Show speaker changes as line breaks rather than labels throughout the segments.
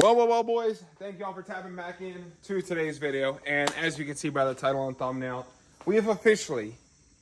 Well, boys, thank y'all for tapping back in to today's video. And as you can see by the title and thumbnail, we have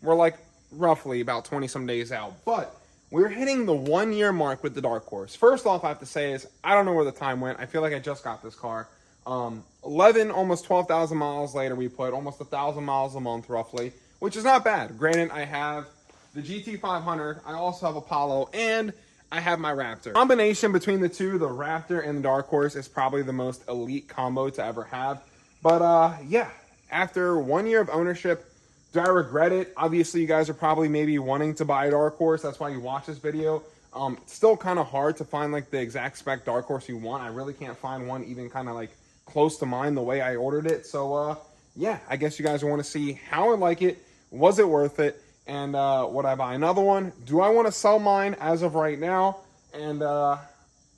we're like roughly about 20 some days out, but we're hitting the 1 year mark with the Dark Horse. First off, I have to say is, I don't know where the time went. I feel like I just got this car. 11, almost 12,000 miles later, we put almost 1,000 miles a month roughly, which is not bad. Granted, I have the GT500, I also have Apollo, and I have my Raptor. Combination between the two, the Raptor and the Dark Horse, is probably the most elite combo to ever have. But yeah, after 1 year of ownership, do I regret it? Obviously, you guys are probably maybe wanting to buy a Dark Horse. That's why you watch this video. It's still kind of hard to find like the exact spec Dark Horse you want. I really can't find one even kind of like close to mine the way I ordered it. So yeah, I guess you guys want to see how I like it. Was it worth it? And would I buy another one? Do I want to sell mine as of right now? And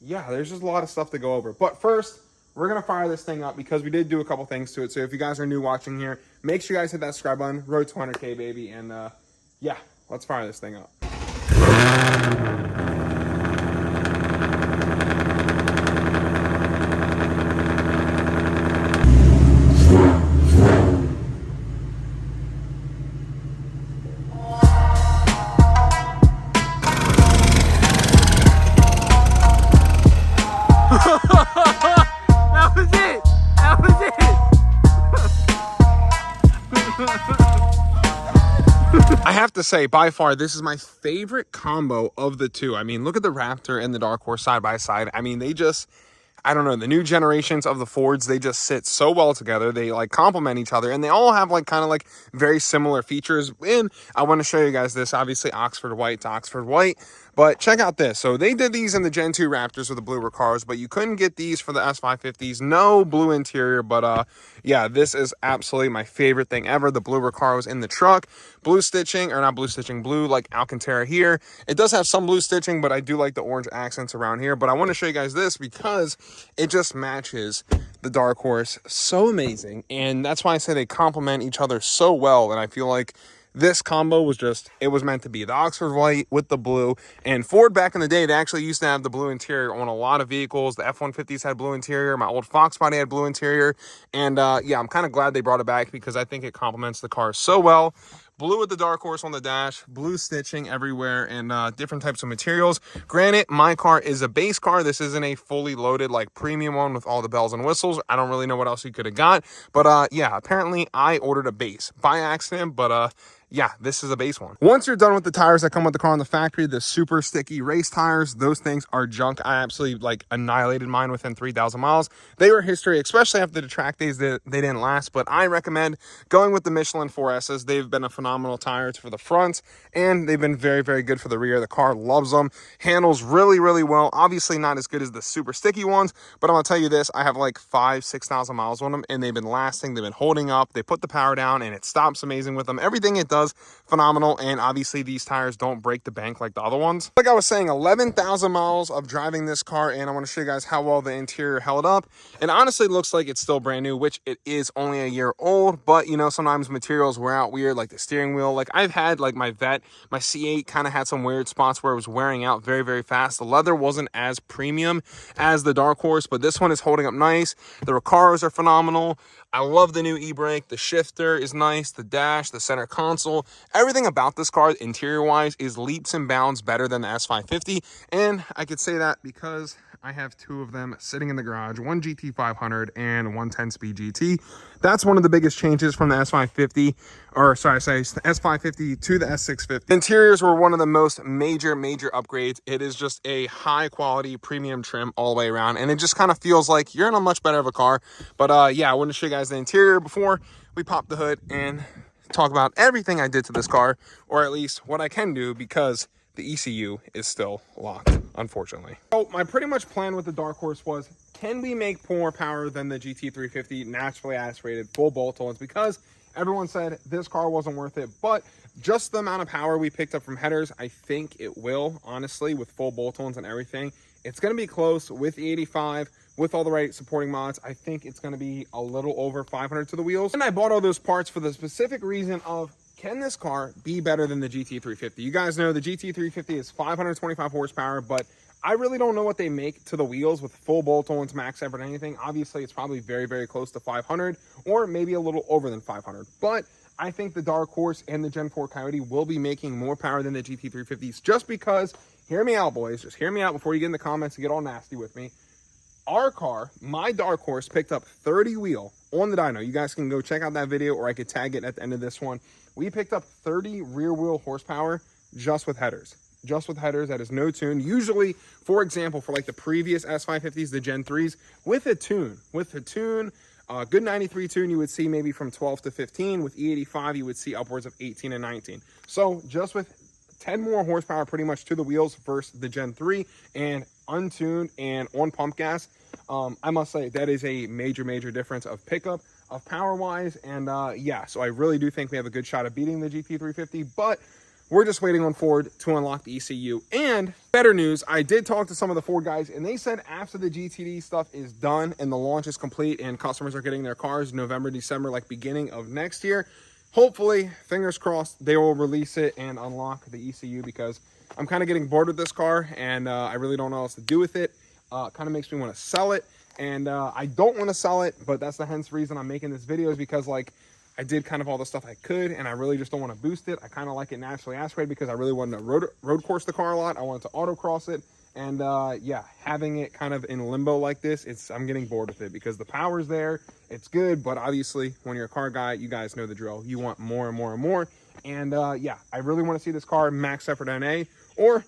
yeah, there's just a lot of stuff to go over. But first, we're going to fire this thing up because we did do a couple things to it. So if you guys are new watching here, make sure you guys hit that subscribe button. Road to 200K, baby. And yeah, let's fire this thing up.
That was it! That was
it! I have to say, by far, this is my favorite combo of the two. I mean, look at the Raptor and the Dark Horse side by side. I mean, they just, I don't know, the new generations of the Fords, they just sit so well together. They like complement each other, and they all have like kind of like very similar features. And I want to show you guys this, obviously Oxford white to Oxford white, but check out this. So they did these in the Gen 2 Raptors with the blue recars, but you couldn't get these for the S550s. No blue interior, but yeah, this is absolutely my favorite thing ever. The blue recars in the truck, blue stitching, or not blue stitching, blue like Alcantara here. It does have some blue stitching, but I do like the orange accents around here. But I want to show you guys this because it just matches the Dark Horse so amazing, and that's why I say they complement each other so well. And I feel like this combo was just, it was meant to be. The Oxford white with the blue. And Ford back in the day, they actually used to have the blue interior on a lot of vehicles. The F-150s had blue interior. My old Fox body had blue interior. And yeah, I'm kind of glad they brought it back because I think it complements the car so well. Blue with the Dark Horse on the dash, blue stitching everywhere, and different types of materials. Granted, my car is a base car. This isn't a fully loaded like premium one with all the bells and whistles. I don't really know what else you could have got. But yeah, apparently I ordered a base by accident, but yeah, this is a base one. Once you're done with the tires that come with the car in the factory, the super sticky race tires, those things are junk. I absolutely like annihilated mine within 3,000 miles. They were history, especially after the track days that they didn't last, but I recommend going with the Michelin 4S's. They've been a phenomenal tires for the front, and they've been very, very good for the rear. The car loves them. Handles really, really well. Obviously not as good as the super sticky ones, but I'm gonna tell you this, I have like 5,000-6,000 miles on them, and they've been lasting. They've been holding up. They put the power down, and it stops amazing with them. Everything it does, phenomenal. And obviously these tires don't break the bank like the other ones. Like I was saying, 11,000 miles of driving this car, and I want to show you guys how well the interior held up. And honestly, it looks like it's still brand new, which it is only a year old, but you know, sometimes materials wear out weird, like the steering wheel. Like I've had like my C8 kind of had some weird spots where it was wearing out very, very fast. The leather wasn't as premium as the Dark Horse, but this one is holding up nice. The recars are phenomenal. I love the new e-brake. The shifter is nice. The dash, the center console, everything about this car interior wise is leaps and bounds better than the S550. And I could say that because I have two of them sitting in the garage, one GT500 and one 10-speed GT. That's one of the biggest changes from the S550, or sorry, I say the S550 to the S650. Interiors were one of the most major upgrades. It is just a high quality premium trim all the way around, and it just kind of feels like you're in a much better of a car. But yeah, I want to show you guys the interior before we pop the hood and talk about everything I did to this car, or at least what I can do, because the ECU is still locked, unfortunately. So my pretty much plan with the Dark Horse was, can we make more power than the GT350 naturally aspirated full bolt-ons? Because everyone said this car wasn't worth it, but just the amount of power we picked up from headers, I think it will, honestly, with full bolt-ons and everything. It's going to be close with the 85, with all the right supporting mods. I think it's going to be a little over 500 to the wheels. And I bought all those parts for the specific reason of, can this car be better than the GT350? You guys know the GT350 is 525 horsepower, but I really don't know what they make to the wheels with full bolt-ons, max effort, anything. Obviously, it's probably very, very close to 500 or maybe a little over than 500. But I think the Dark Horse and the Gen 4 Coyote will be making more power than the GT350s just because, hear me out, boys. Just hear me out before you get in the comments and get all nasty with me. Our car, my Dark Horse, picked up 30 wheel on the dyno. You guys can go check out that video, or I could tag it at the end of this one. We picked up 30 rear wheel horsepower just with headers. Just with headers, that is no tune. Usually, for example, for like the previous S550s, the Gen 3s, with a tune, good 93 tune, you would see maybe from 12 to 15. With E85, you would see upwards of 18 and 19. So just with 10 more horsepower pretty much to the wheels versus the Gen 3 and untuned and on pump gas, I must say that is a major, major difference of pickup, of power-wise. And yeah, so I really do think we have a good shot of beating the GT350, but we're just waiting on Ford to unlock the ECU. And better news, I did talk to some of the Ford guys, and they said after the GTD stuff is done and the launch is complete and customers are getting their cars November, December, like beginning of next year, hopefully, fingers crossed, they will release it and unlock the ECU, because I'm kind of getting bored with this car and I really don't know what else to do with it. Kind of makes me want to sell it, and I don't want to sell it, but that's the hence reason I'm making this video, is because like I did kind of all the stuff I could, and I really just don't want to boost it. I kind of like it naturally aspirated because I really wanted to road course the car a lot. I wanted to autocross it, and yeah, having it kind of in limbo like this, I'm getting bored with it because the power's there, it's good, but obviously when you're a car guy, you guys know the drill. You want more and more and more, and yeah, I really want to see this car max effort NA, or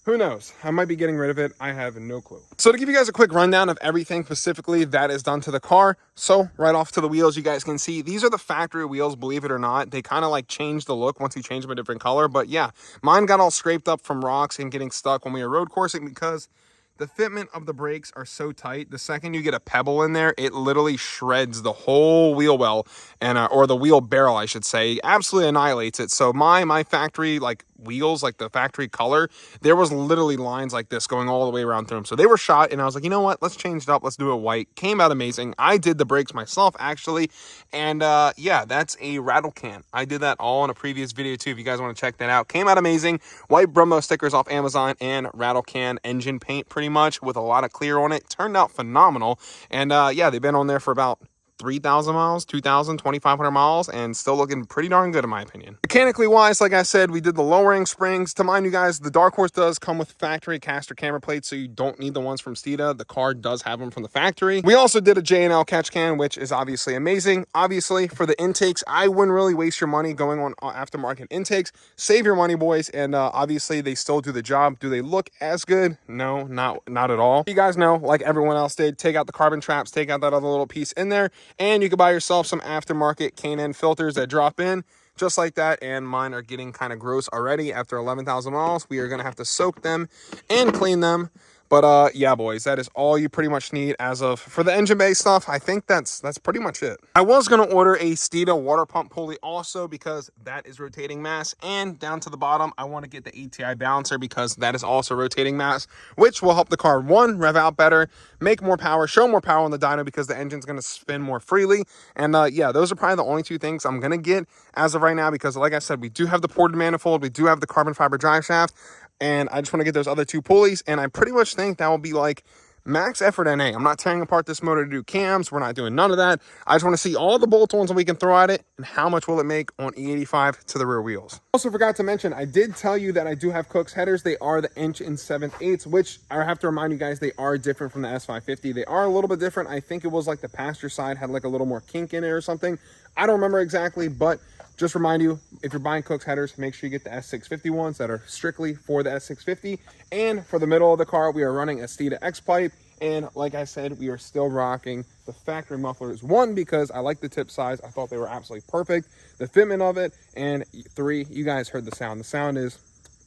who knows? I might be getting rid of it. I have no clue. So to give you guys a quick rundown of everything specifically that is done to the car. So right off to the wheels, you guys can see these are the factory wheels, believe it or not. They kind of like change the look once you change them a different color. But yeah, mine got all scraped up from rocks and getting stuck when we were road coursing because the fitment of the brakes are so tight. The second you get a pebble in there, it literally shreds the whole wheel well, and or the wheel barrel, I should say, absolutely annihilates it. So my factory like wheels, like the factory color, there was literally lines like this going all the way around through them. So they were shot, and I was like, you know what? Let's change it up. Let's do it white. Came out amazing. I did the brakes myself actually, and yeah, that's a rattle can. I did that all in a previous video too. If you guys want to check that out, came out amazing. White Brummo stickers off Amazon and rattle can engine paint, pretty much with a lot of clear on it. Turned out phenomenal, and yeah, they've been on there for about 3,000 miles, 2,000, 2,500 miles, and still looking pretty darn good in my opinion. Mechanically wise, like I said, we did the lowering springs. To mind you guys, the Dark Horse does come with factory caster camber plates, so you don't need the ones from Steeda. The car does have them from the factory. We also did a J&L catch can, which is obviously amazing. Obviously, for the intakes, I wouldn't really waste your money going on aftermarket intakes. Save your money, boys, and obviously they still do the job. Do they look as good? No, not at all. You guys know, like everyone else did, take out the carbon traps, take out that other little piece in there, and you can buy yourself some aftermarket K&N filters that drop in just like that. And mine are getting kind of gross already after 11,000 miles. We are going to have to soak them and clean them. But yeah, boys, that is all you pretty much need as of for the engine bay stuff. I think that's pretty much it. I was going to order a Steeda water pump pulley also because that is rotating mass, and down to the bottom I want to get the ATI balancer because that is also rotating mass, which will help the car, one, rev out better, make more power, show more power on the dyno because the engine's going to spin more freely. And yeah, those are probably the only two things I'm going to get as of right now because, like I said, we do have the ported manifold, we do have the carbon fiber drive shaft, and I just want to get those other two pulleys, and I pretty much think that will be like max effort NA. I'm not tearing apart this motor to do cams. We're not doing none of that. I just want to see all the bolt-ons that we can throw at it and how much will it make on E85 to the rear wheels. Also forgot to mention, I did tell you that I do have Cook's headers. They are the 1 7/8", which I have to remind you guys, they are different from the S550. They are a little bit different. I think it was like the passenger side had like a little more kink in it or something. I don't remember exactly, but just remind you, if you're buying Cook's headers, make sure you get the S650 ones that are strictly for the S650. And for the middle of the car, we are running a Steeda X-Pipe. And like I said, we are still rocking the factory mufflers. 1, because I like the tip size. I thought they were absolutely perfect. The fitment of it. And 3, you guys heard the sound. The sound is,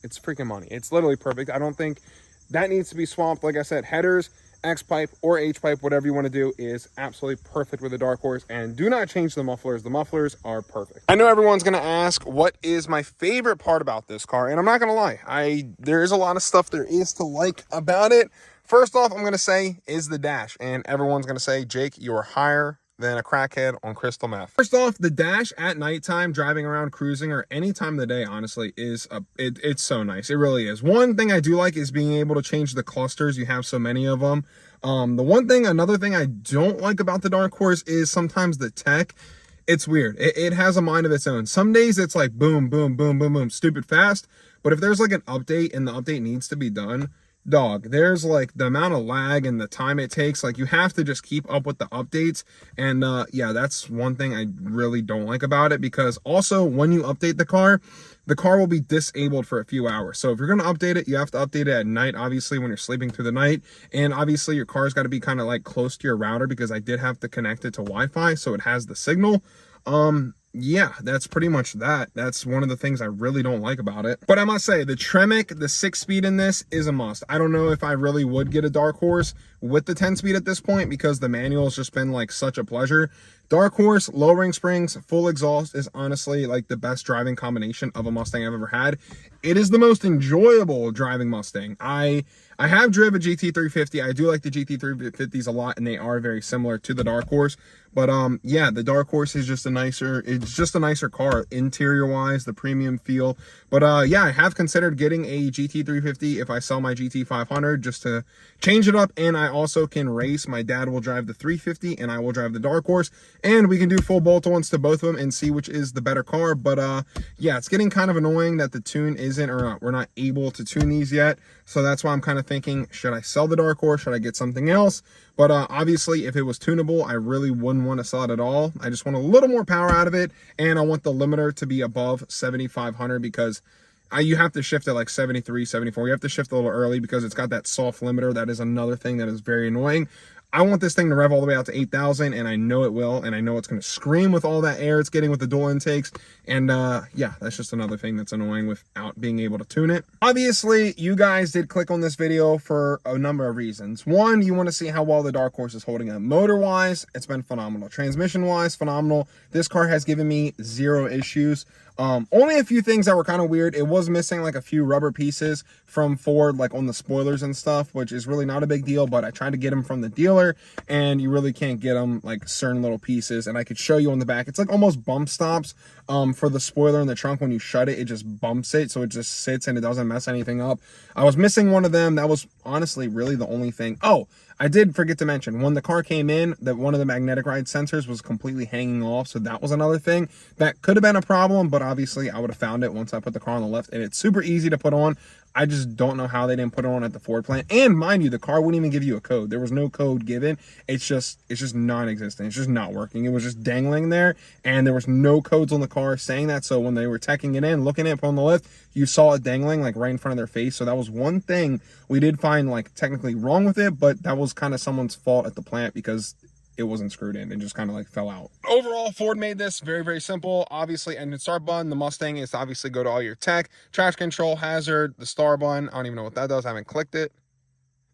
it's freaking money. It's literally perfect. I don't think that needs to be swamped. Like I said, headers, X-Pipe or H-Pipe, whatever you want to do, is absolutely perfect with the Dark Horse. And do not change the mufflers. The mufflers are perfect. I know everyone's going to ask, what is my favorite part about this car? And I'm not going to lie. There is a lot of stuff there is to like about it. First off, I'm going to say is the dash. And everyone's going to say, Jake, you're higher than a crackhead on crystal meth. First off, the dash at nighttime, driving around, cruising, or any time of the day, honestly, is it's so nice. It really is. One thing I do like is being able to change the clusters. You have so many of them. Another thing I don't like about the Dark Horse is sometimes the tech. It's weird. It has a mind of its own. Some days it's like boom, boom, boom, boom, boom, stupid fast. But if there's like an update and the update needs to be done, dog, there's like the amount of lag and the time it takes, like you have to just keep up with the updates. And yeah, that's one thing I really don't like about it, because also when you update the car will be disabled for a few hours. So if you're going to update it, you have to update it at night, obviously when you're sleeping through the night. And obviously your car's got to be kind of like close to your router, because I did have to connect it to Wi-Fi so it has the signal. Yeah, that's pretty much that. That's one of the things I really don't like about it. But I must say, the Tremec, the 6-speed in this is a must. I don't know if I really would get a Dark Horse with the 10-speed at this point, because the manual has just been like such a pleasure. Dark Horse, lowering springs, full exhaust is honestly like the best driving combination of a Mustang I've ever had. It is the most enjoyable driving Mustang. I have driven a GT350. I do like the GT350s a lot, and they are very similar to the Dark Horse. But yeah, the Dark Horse is just it's just a nicer car interior wise, the premium feel. But yeah, I have considered getting a GT350 if I sell my GT500, just to change it up. And I also can race. My dad will drive the 350 and I will drive the Dark Horse, and we can do full bolt-ons to both of them and see which is the better car. But yeah, it's getting kind of annoying that the tune we're not able to tune these yet. So that's why I'm kind of thinking, should I sell the Dark Horse? Should I get something else? But obviously, if it was tunable, I really wouldn't want to sell it at all. I just want a little more power out of it, and I want the limiter to be above 7,500, because you have to shift at like 73, 74. You have to shift a little early because it's got that soft limiter. That is another thing that is very annoying. I want this thing to rev all the way out to 8,000, and I know it will, and I know it's going to scream with all that air it's getting with the dual intakes. And yeah, that's just another thing that's annoying without being able to tune it. Obviously, you guys did click on this video for a number of reasons. One, you want to see how well the Dark Horse is holding up. Motor-wise, it's been phenomenal. Transmission-wise, phenomenal. This car has given me 0 issues. Only a few things that were kind of weird. It was missing like a few rubber pieces from Ford, like on the spoilers and stuff, which is really not a big deal, but I tried to get them from the dealer, and you really can't get them, like certain little pieces. And I could show you on the back, it's like almost bump stops for the spoiler in the trunk. When you shut it, it just bumps it, so it just sits and it doesn't mess anything up. I was missing one of them. That was honestly really the only thing. Oh, I did forget to mention, when the car came in, that one of the magnetic ride sensors was completely hanging off. So that was another thing that could have been a problem, but obviously I would have found it once I put the car on the lift, and it's super easy to put on. I just don't know how they didn't put it on at the Ford plant. And mind you, the car wouldn't even give you a code. There was no code given. It's just non-existent. It's just not working. It was just dangling there, and there was no codes on the car saying that. So when they were teching it in, looking at it on the lift, you saw it dangling like right in front of their face. So that was one thing we did find like technically wrong with it, but that was kind of someone's fault at the plant, because it wasn't screwed in and just kind of like fell out. Overall, Ford made this very, very simple. Obviously, engine start button. The Mustang is to obviously go to all your tech, traction control, hazard, the star button. I don't even know what that does. I haven't clicked it.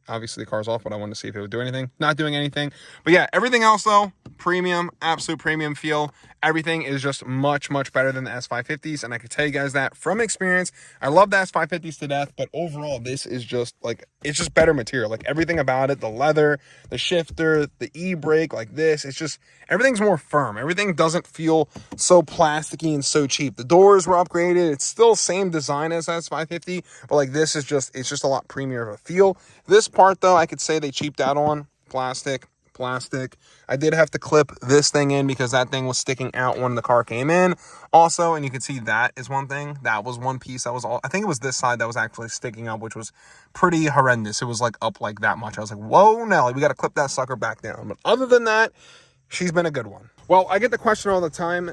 Obviously the car's off, but I wanted to see if it would do anything. Not doing anything. But yeah, everything else though, premium, absolute premium feel. Everything is just much, much better than the S550s. And I can tell you guys that from experience. I love the S550s to death, but overall this is just like, it's just better material. Like everything about it, the leather, the shifter, the e-brake, like this, it's just, everything's more firm. Everything doesn't feel so plasticky and so cheap. The doors were upgraded. It's still same design as S550, but like this is just, it's just a lot premier of a feel. This part though, I could say they cheaped out on plastic. I did have to clip this thing in because that thing was sticking out when the car came in also, and you can see that is one thing. That was one piece that was all, I think it was this side that was actually sticking up, which was pretty horrendous. It was like up like that much. I was like, whoa, Nelly, we got to clip that sucker back down. But other than that, she's been a good one. Well, I get the question all the time.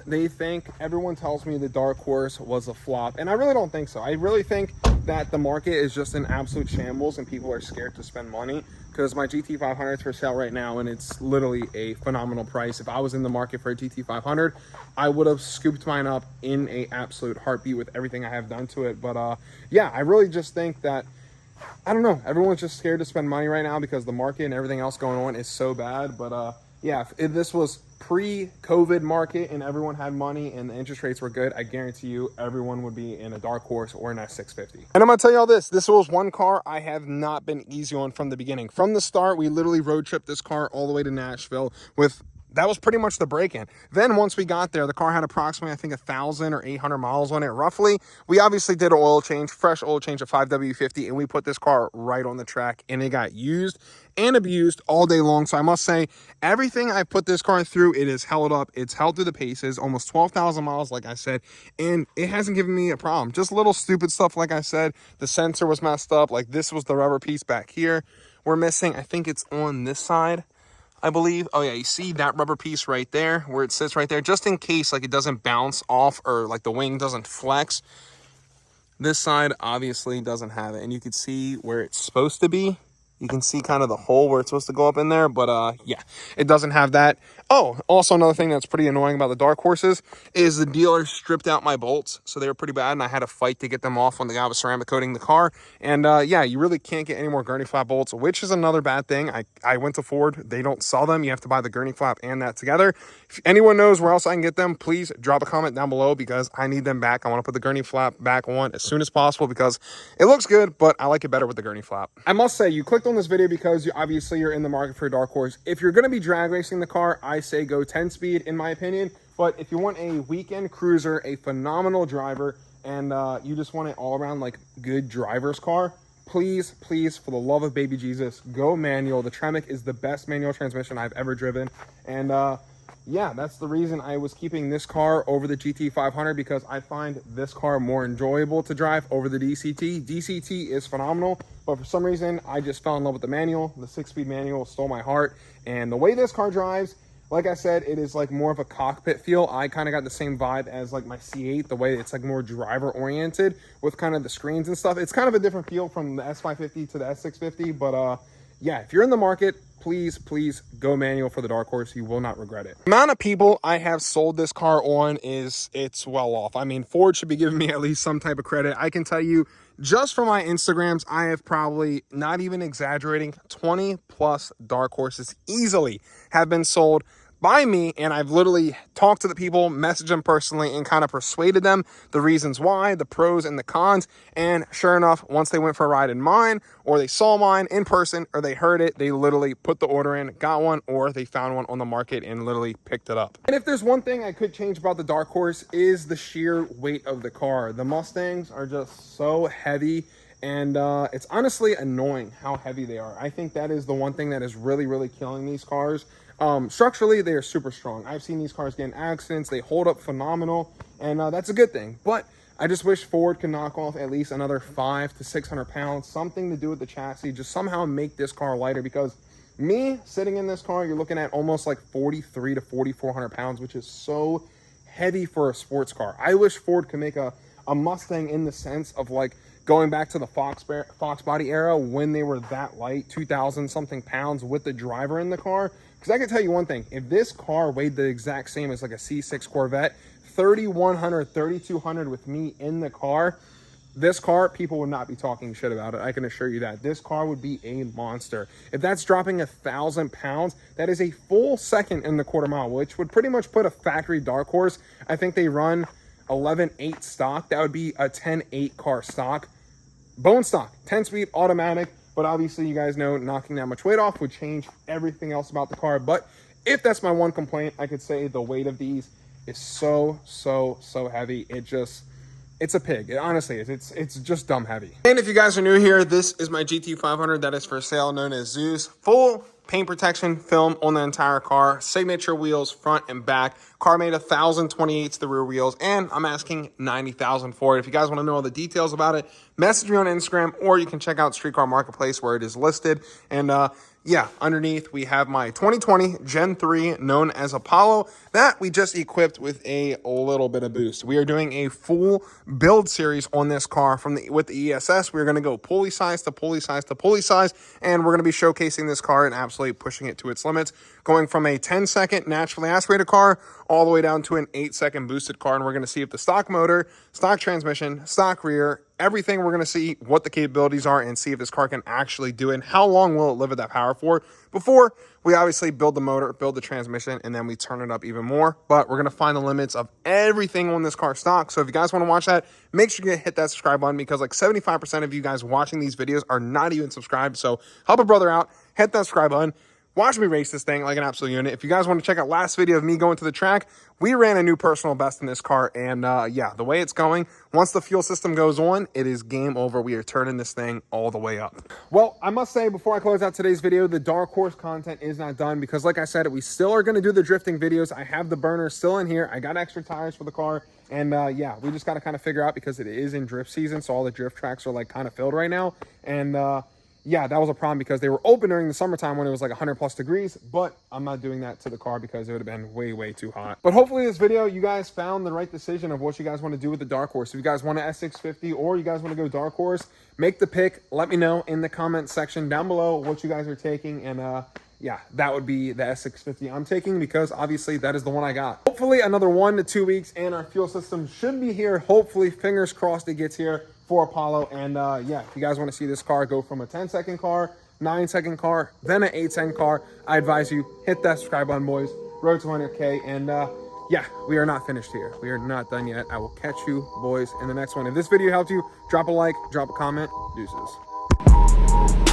Everyone tells me the Dark Horse was a flop, and I really don't think so. I really think that the market is just an absolute shambles and people are scared to spend money, because my GT500 is for sale right now and it's literally a phenomenal price. If I was in the market for a GT500, I would have scooped mine up in a absolute heartbeat with everything I have done to it. But yeah, I really just think that, I don't know, everyone's just scared to spend money right now because the market and everything else going on is so bad. But yeah, if this was pre-COVID market and everyone had money and the interest rates were good, I guarantee you everyone would be in a Dark Horse or an S650. And I'm gonna tell you all this was one car I have not been easy on from the beginning. From the start, we literally road tripped this car all the way to Nashville with that was pretty much the break-in. Then once we got there, the car had approximately, I think, 1,000 or 800 miles on it, roughly. We obviously did an oil change, fresh oil change, of 5W50, and we put this car right on the track, and it got used and abused all day long. So I must say, everything I put this car through, it has held up. It's held through the paces, almost 12,000 miles, like I said, and it hasn't given me a problem. Just little stupid stuff, like I said. The sensor was messed up. Like, this was the rubber piece back here we're missing. I think it's on this side, I believe. Oh yeah, you see that rubber piece right there where it sits right there, just in case like it doesn't bounce off or like the wing doesn't flex. This side obviously doesn't have it, and you can see where it's supposed to be. You can see kind of the hole where it's supposed to go up in there, but yeah, it doesn't have that. Oh, also another thing that's pretty annoying about the Dark Horses is the dealer stripped out my bolts, so they were pretty bad, and I had to fight to get them off when the guy was ceramic coating the car. And yeah, you really can't get any more gurney flap bolts, which is another bad thing. I went to Ford. They don't sell them. You have to buy the gurney flap and that together. If anyone knows where else I can get them, please drop a comment down below because I need them back. I want to put the gurney flap back on as soon as possible because it looks good, but I like it better with the gurney flap. I must say, you clicked on this video because obviously you're in the market for a Dark Horse. If you're going to be drag racing the car, I say go 10-speed in my opinion. But if you want a weekend cruiser, a phenomenal driver, and you just want an all-around like good driver's car, please, for the love of baby Jesus, go manual. The Tremec is the best manual transmission I've ever driven. And yeah, that's the reason I was keeping this car over the GT 500, because I find this car more enjoyable to drive over the DCT. DCT is phenomenal, but for some reason, I just fell in love with the manual. The 6-speed manual stole my heart. And the way this car drives, like I said, it is like more of a cockpit feel. I kind of got the same vibe as like my C8, the way it's like more driver oriented with kind of the screens and stuff. It's kind of a different feel from the S550 to the S650, but yeah, if you're in the market, please go manual for the Dark Horse. You will not regret it. The amount of people I have sold this car on it's well off. I mean, Ford should be giving me at least some type of credit. I can tell you, just from my Instagrams, I have probably, not even exaggerating, 20 plus Dark Horses easily have been sold by me, and I've literally talked to the people, messaged them personally, and kind of persuaded them the reasons why, the pros and the cons. And sure enough, once they went for a ride in mine, or they saw mine in person, or they heard it, they literally put the order in, got one, or they found one on the market and literally picked it up. And if there's one thing I could change about the Dark Horse, is the sheer weight of the car. The Mustangs are just so heavy, and it's honestly annoying how heavy they are. I think that is the one thing that is really killing these cars. Structurally, they are super strong. I've seen these cars get in accidents. They hold up phenomenal, and that's a good thing. But I just wish Ford could knock off at least another 500 to 600 pounds, something to do with the chassis, just somehow make this car lighter, because me sitting in this car, you're looking at almost like 4,300 to 4,400 pounds, which is so heavy for a sports car. I wish Ford could make a Mustang in the sense of like going back to the Fox body era when they were that light, 2,000 something pounds with the driver in the car. Because I can tell you one thing, if this car weighed the exact same as like a C6 Corvette, 3,100, 3,200 with me in the car, this car, people would not be talking shit about it. I can assure you that. This car would be a monster. If that's dropping 1,000 pounds, that is a full second in the quarter mile, which would pretty much put a factory Dark Horse. I think they run 11.8 stock. That would be a 10.8 car stock. Bone stock, 10-speed automatic. But obviously, you guys know knocking that much weight off would change everything else about the car. But if that's my one complaint, I could say the weight of these is so heavy. It's a pig. It honestly is. It's just dumb heavy. And if you guys are new here, this is my GT 500 that is for sale, known as Zeus. Full paint protection film on the entire car, signature wheels front and back. Car made 1,028 to the rear wheels, and I'm asking 90,000 for it. If you guys want to know all the details about it, message me on Instagram, or you can check out Street Car Marketplace where it is listed. And yeah, underneath we have my 2020 Gen 3 known as Apollo that we just equipped with a little bit of boost. We are doing a full build series on this car with the ESS. We're going to go pulley size to pulley size to pulley size, and we're going to be showcasing this car and absolutely pushing it to its limits, going from a 10-second naturally aspirated car all the way down to an 8-second boosted car. And we're going to see if the stock motor, stock transmission, stock rear, everything, we're going to see what the capabilities are and see if this car can actually do it and how long will it live at that power for before we obviously build the motor, build the transmission, and then we turn it up even more. But we're going to find the limits of everything on this car stock. So if you guys want to watch that, make sure you hit that subscribe button, because like 75% of you guys watching these videos are not even subscribed. So help a brother out, hit that subscribe button. watch me race this thing like an absolute unit. If you guys want to check out last video of me going to the track, we ran a new personal best in this car. And yeah, the way it's going, once the fuel system goes on, it is game over. We are turning this thing all the way up. Well, I must say before I close out today's video, the dark horse content is not done because like I said, we still are going to do the drifting videos. I have the burner still in here. I got extra tires for the car. And yeah, we just got to kind of figure out because it is in drift season. So all the drift tracks are like kind of filled right now. And yeah, that was a problem because they were open during the summertime when it was like 100+ degrees, but I'm not doing that to the car because it would have been way too hot. But hopefully this video, you guys found the right decision of what you guys want to do with the dark horse. If you guys want an S650 or you guys want to go dark horse, make the pick. Let me know in the comment section down below what you guys are taking. And yeah, that would be the S650 I'm taking because obviously that is the one I got. Hopefully another 1 to 2 weeks and our fuel system should be here. Hopefully, fingers crossed it gets here for Apollo. And yeah, if you guys want to see this car go from a 10-second car, 9-second car, then an 8-second car, I advise you hit that subscribe button, boys. Road to 100K. And yeah, we are not finished here. We are not done yet. I will catch you boys in the next one. If this video helped you, drop a like, drop a comment. Deuces.